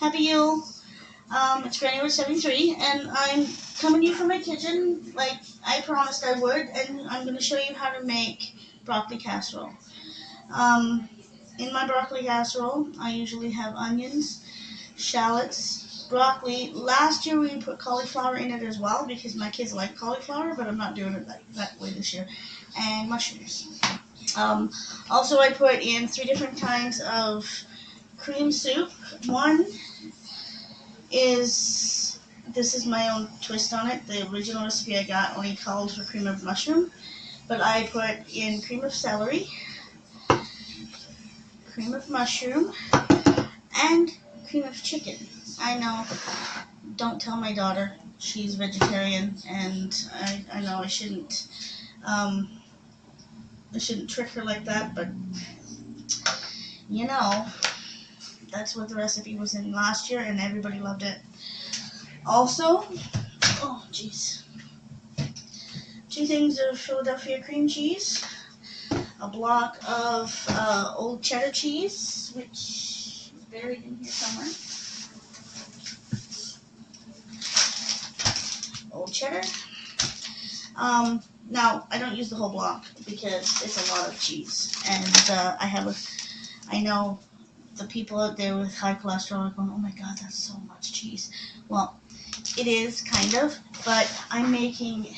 Happy Yule. It's Granny with 73, and I'm coming to you from my kitchen like I promised I would, and I'm going to show you how to make broccoli casserole. Um, in my broccoli casserole, I usually have onions, shallots, broccoli. Last year we put cauliflower in it as well because my kids like cauliflower, but I'm not doing it that way this year. And mushrooms. Also, I put in 3 different kinds of cream soup. One this is my own twist on it. The original recipe I got only called for cream of mushroom, but I put in cream of celery, cream of mushroom, and cream of chicken. I know, don't tell my daughter. She's vegetarian, and I know I shouldn't trick her like that, but you know, that's what the recipe was in last year, and everybody loved it. Also, oh jeez, 2 things of Philadelphia cream cheese, a block of old cheddar cheese, which is buried in here somewhere. Old cheddar. Now I don't use the whole block because it's a lot of cheese, and I know the people out there with high cholesterol are going, oh my god, that's so much cheese. Well, it is, kind of, but I'm making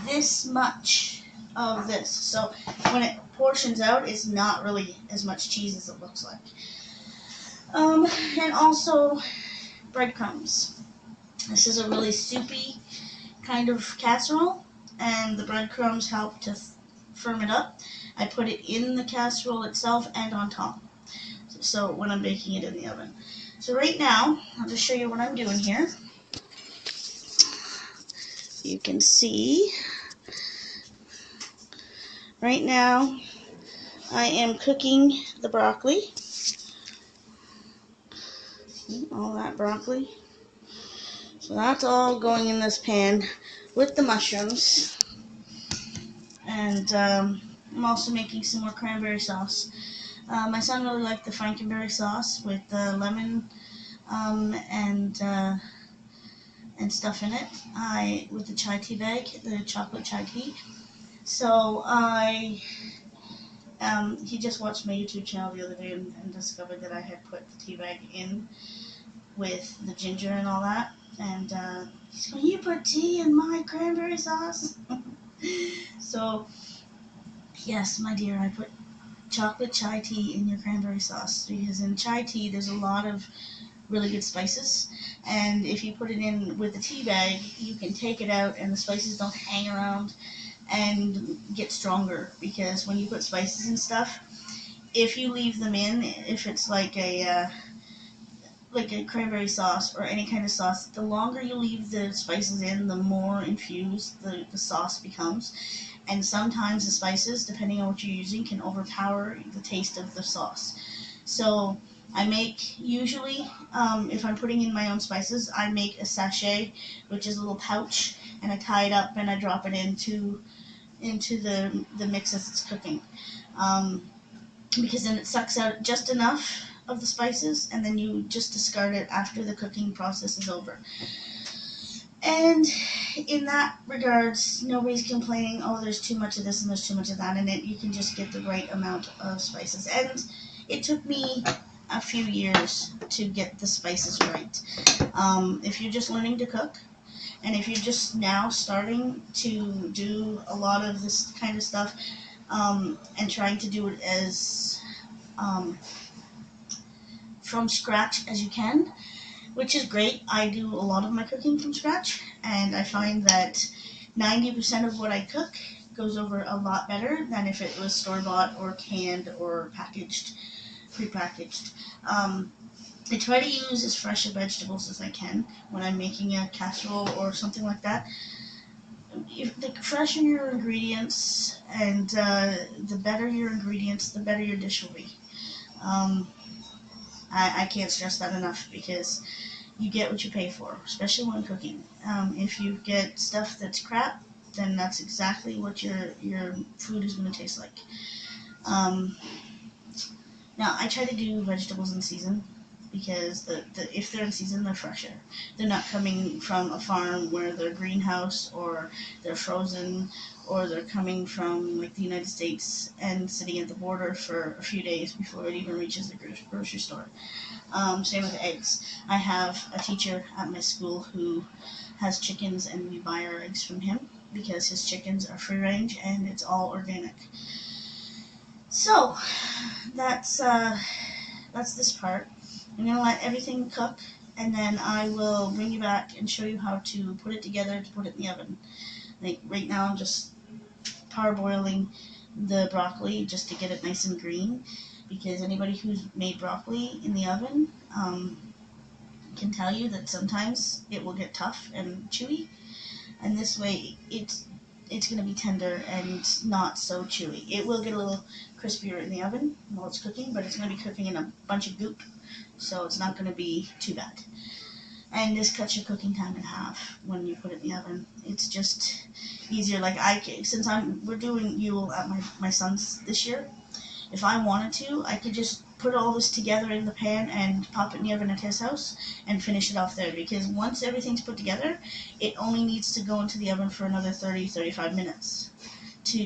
this much of this. So when it portions out, it's not really as much cheese as it looks like. And also breadcrumbs. This is a really soupy kind of casserole, and the breadcrumbs help to firm it up. I put it in the casserole itself and on top. So when I'm baking it in the oven. So right now, I'll just show you what I'm doing here. You can see, right now, I am cooking the broccoli. See, all that broccoli. So that's all going in this pan with the mushrooms. And I'm also making some more cranberry sauce. My son really liked the Frankenberry sauce with lemon and stuff in it. With the chai tea bag, the chocolate chai tea. So he just watched my YouTube channel the other day and discovered that I had put the tea bag in with the ginger and all that. And he's going, you put tea in my cranberry sauce? So, yes, my dear, I put chocolate chai tea in your cranberry sauce, because in chai tea there's a lot of really good spices, and if you put it in with the tea bag, you can take it out and the spices don't hang around and get stronger, because when you put spices and stuff, if you leave them in, if it's like a cranberry sauce or any kind of sauce, the longer you leave the spices in, the more infused the sauce becomes. And sometimes the spices, depending on what you're using, can overpower the taste of the sauce. So I make, usually, if I'm putting in my own spices, I make a sachet, which is a little pouch, and I tie it up and I drop it into the mix as it's cooking. Because then it sucks out just enough of the spices, and then you just discard it after the cooking process is over. And in that regards, nobody's complaining, oh, there's too much of this and there's too much of that in it. You can just get the right amount of spices. And it took me a few years to get the spices right. If you're just learning to cook, and if you're just now starting to do a lot of this kind of stuff, and trying to do it as from scratch as you can, which is great. I do a lot of my cooking from scratch, and I find that 90% of what I cook goes over a lot better than if it was store-bought or canned or packaged, prepackaged. I try to use as fresh of vegetables as I can when I'm making a casserole or something like that. If the fresher your ingredients, and the better your ingredients, the better your dish will be. I can't stress that enough, because you get what you pay for, especially when cooking. If you get stuff that's crap, then that's exactly what your food is going to taste like. Now, I try to do vegetables in season. because if they're in season, they're fresher. They're not coming from a farm where they're greenhouse or they're frozen, or they're coming from like the United States and sitting at the border for a few days before it even reaches the grocery store. Same with eggs. I have a teacher at my school who has chickens, and we buy our eggs from him because his chickens are free range and it's all organic. So that's this part. I'm gonna let everything cook, and then I will bring you back and show you how to put it together to put it in the oven. Like right now, I'm just parboiling the broccoli just to get it nice and green, because anybody who's made broccoli in the oven can tell you that sometimes it will get tough and chewy, and this way it's going to be tender and not so chewy. It will get a little crispier in the oven while it's cooking, but it's going to be cooking in a bunch of goop, so it's not going to be too bad. And this cuts your cooking time in half when you put it in the oven. It's just easier. Like since we're doing Yule at my son's this year, if I wanted to, I could just put all this together in the pan and pop it in the oven at his house and finish it off there, because once everything's put together, it only needs to go into the oven for another 30-35 minutes to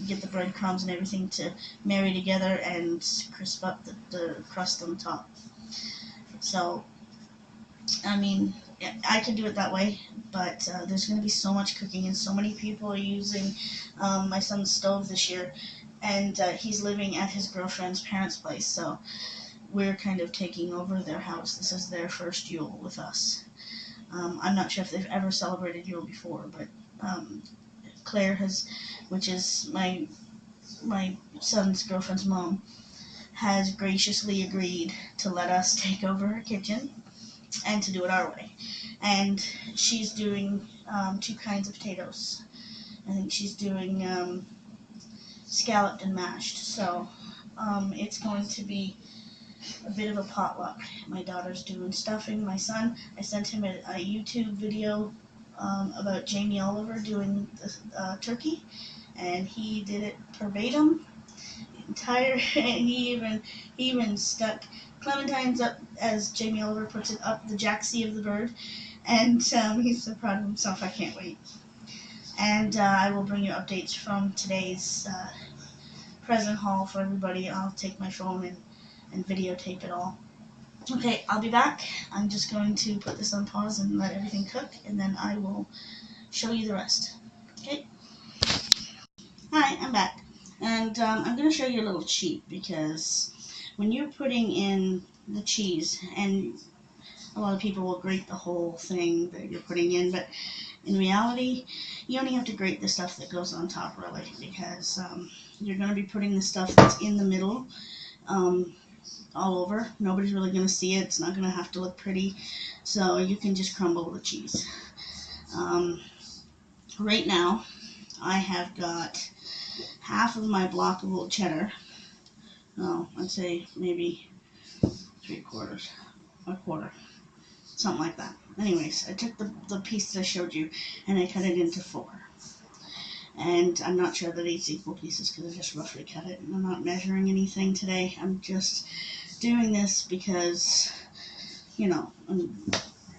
get the breadcrumbs and everything to marry together and crisp up the crust on the top. So, I mean, I can do it that way, but there's going to be so much cooking, and so many people are using my son's stove this year, and he's living at his girlfriend's parents' place, so we're kind of taking over their house. This is their first Yule with us. I'm not sure if they've ever celebrated Yule before, but Claire has, which is my son's girlfriend's mom, has graciously agreed to let us take over her kitchen and to do it our way. And she's doing 2 kinds of potatoes. I think she's doing scalloped and mashed. So it's going to be a bit of a potluck. My daughter's doing stuffing. My son, I sent him a YouTube video about Jamie Oliver doing the turkey, and he did it verbatim. Entire, and he even stuck clementines up, as Jamie Oliver puts it, up the jacksie of the bird, and he's so proud of himself. I can't wait. And I will bring you updates from today's present haul for everybody. I'll take my phone and videotape it all. Okay, I'll be back. I'm just going to put this on pause and let everything cook, and then I will show you the rest. Okay? Hi, I'm back. And I'm going to show you a little cheat, because when you're putting in the cheese, and a lot of people will grate the whole thing that you're putting in, but in reality, you only have to grate the stuff that goes on top, really, because you're going to be putting the stuff that's in the middle all over. Nobody's really going to see it. It's not going to have to look pretty, so you can just crumble the cheese. Right now, I have got half of my block of old cheddar. I'd say maybe 3/4, a quarter, something like that. Anyways, I took the piece that I showed you and I cut it into 4. And I'm not sure that it's equal pieces because I just roughly cut it. And I'm not measuring anything today. I'm just doing this because, I'm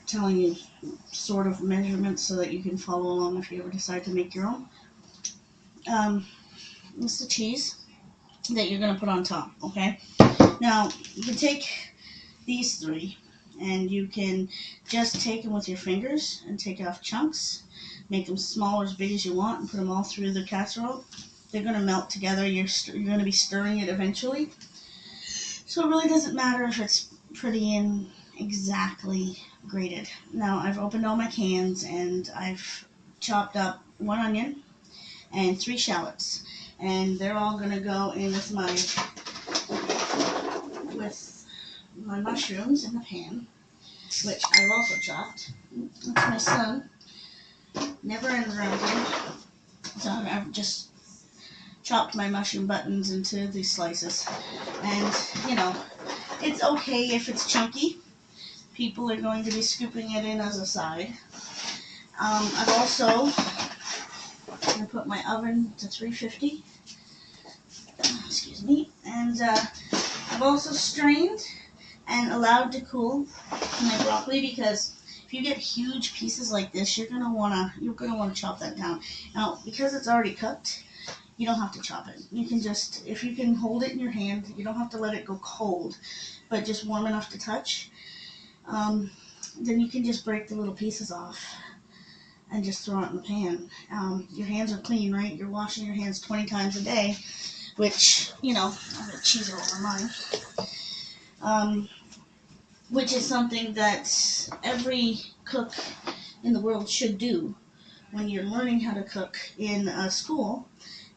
telling you sort of measurements so that you can follow along if you ever decide to make your own. This is the cheese that you're going to put on top, okay? Now, you can take these 3, and you can just take them with your fingers and take off chunks. Make them small or as big as you want and put them all through the casserole. They're going to melt together. You're going to be stirring it eventually. So it really doesn't matter if it's pretty and exactly grated. Now, I've opened all my cans, and I've chopped up 1 onion and 3 shallots. And they're all going to go in with my mushrooms in the pan, which I've also chopped. That's my son. Never ends around him. So I've just chopped my mushroom buttons into these slices. And, it's okay if it's chunky. People are going to be scooping it in as a side. I've also going to put my oven to 350. Excuse me. And I've also strained and allowed to cool my broccoli, because if you get huge pieces like this, you're gonna wanna chop that down. Now, because it's already cooked, you don't have to chop it. You can just, if you can hold it in your hand, you don't have to let it go cold, but just warm enough to touch. Then you can just break the little pieces off and just throw it in the pan. Your hands are clean, right? You're washing your hands 20 times a day, which, I'm gonna cheese it over mine. Which is something that every cook in the world should do. When you're learning how to cook in a school,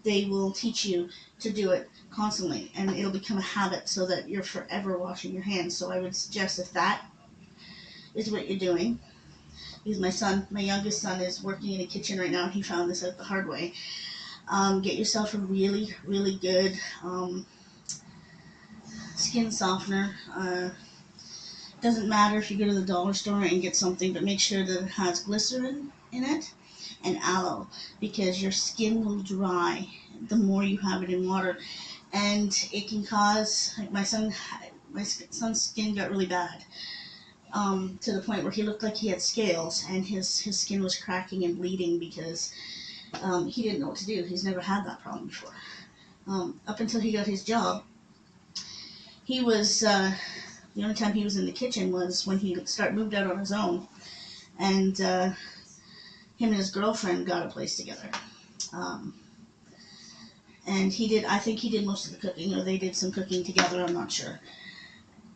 they will teach you to do it constantly, and it'll become a habit so that you're forever washing your hands. So I would suggest, if that is what you're doing, because my youngest son is working in a kitchen right now, and he found this out the hard way. Get yourself a really, really good skin softener. Doesn't matter if you go to the dollar store and get something, but make sure that it has glycerin in it and aloe, because your skin will dry the more you have it in water, and it can cause, like my son's skin got really bad, to the point where he looked like he had scales, and his skin was cracking and bleeding because he didn't know what to do. He's never had that problem before. Up until he got his job, he was the only time he was in the kitchen was when he moved out on his own, and him and his girlfriend got a place together. And I think he did most of the cooking, or they did some cooking together, I'm not sure.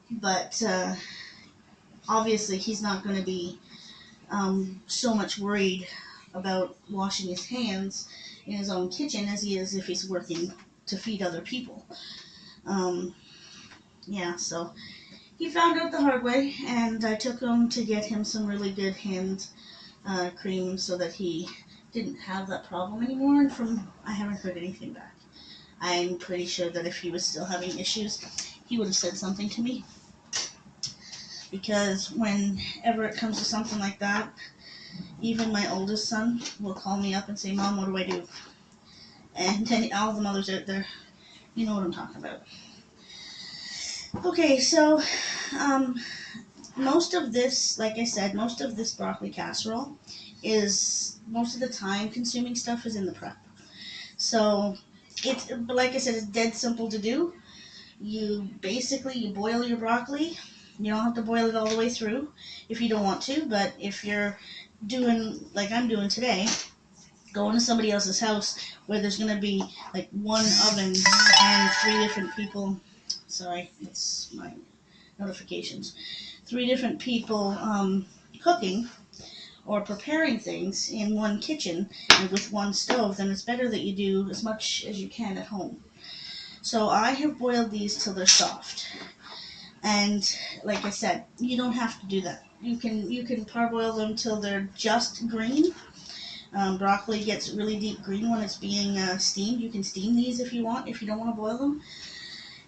But obviously he's not going to be so much worried about washing his hands in his own kitchen as he is if he's working to feed other people. So he found out the hard way, and I took him to get him some really good hand cream so that he didn't have that problem anymore, and I haven't heard anything back. I'm pretty sure that if he was still having issues, he would have said something to me, because whenever it comes to something like that, even my oldest son will call me up and say, "Mom, what do I do?" And then all the mothers out there, you know what I'm talking about. Okay, so most of this, like I said, most of this broccoli casserole is, most of the time consuming stuff is in the prep. So but like I said, it's dead simple to do. You boil your broccoli. You don't have to boil it all the way through if you don't want to, but if you're doing like I'm doing today, going to somebody else's house where there's going to be like one oven and 3 different people, sorry, it's my notifications, 3 different people cooking or preparing things in one kitchen and with one stove, then it's better that you do as much as you can at home. So I have boiled these till they're soft. And like I said, you don't have to do that. You can parboil them till they're just green. Broccoli gets really deep green when it's being steamed. You can steam these if you want, if you don't want to boil them.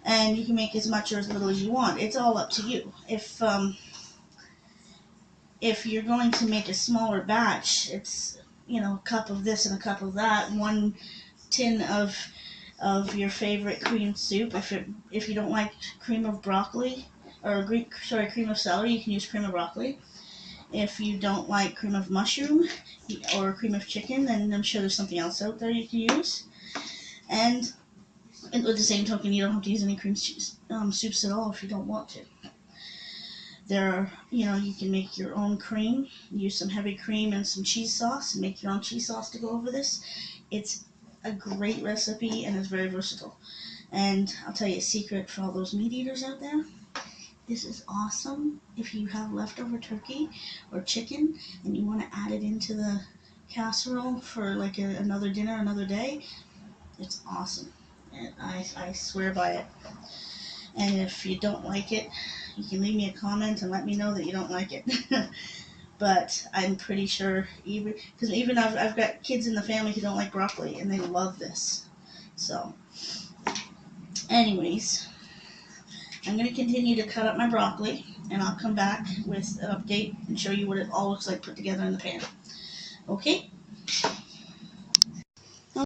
And you can make as much or as little as you want. It's all up to you. If you're going to make a smaller batch, it's, a cup of this and a cup of that, 1 tin of your favorite cream soup. If you don't like cream of broccoli, or cream of celery, you can use cream of broccoli. If you don't like cream of mushroom or cream of chicken, then I'm sure there's something else out there you can use. And with the same token, you don't have to use any cream soups at all if you don't want to. You can make your own cream, use some heavy cream and some cheese sauce, and make your own cheese sauce to go over this. It's a great recipe, and it's very versatile. And I'll tell you a secret for all those meat eaters out there. This is awesome if you have leftover turkey or chicken and you want to add it into the casserole for like another dinner, another day. It's awesome. And I swear by it. And if you don't like it, you can leave me a comment and let me know that you don't like it. But I'm pretty sure, because even I've got kids in the family who don't like broccoli, and they love this. So, anyways, I'm going to continue to cut up my broccoli, and I'll come back with an update and show you what it all looks like put together in the pan. Okay?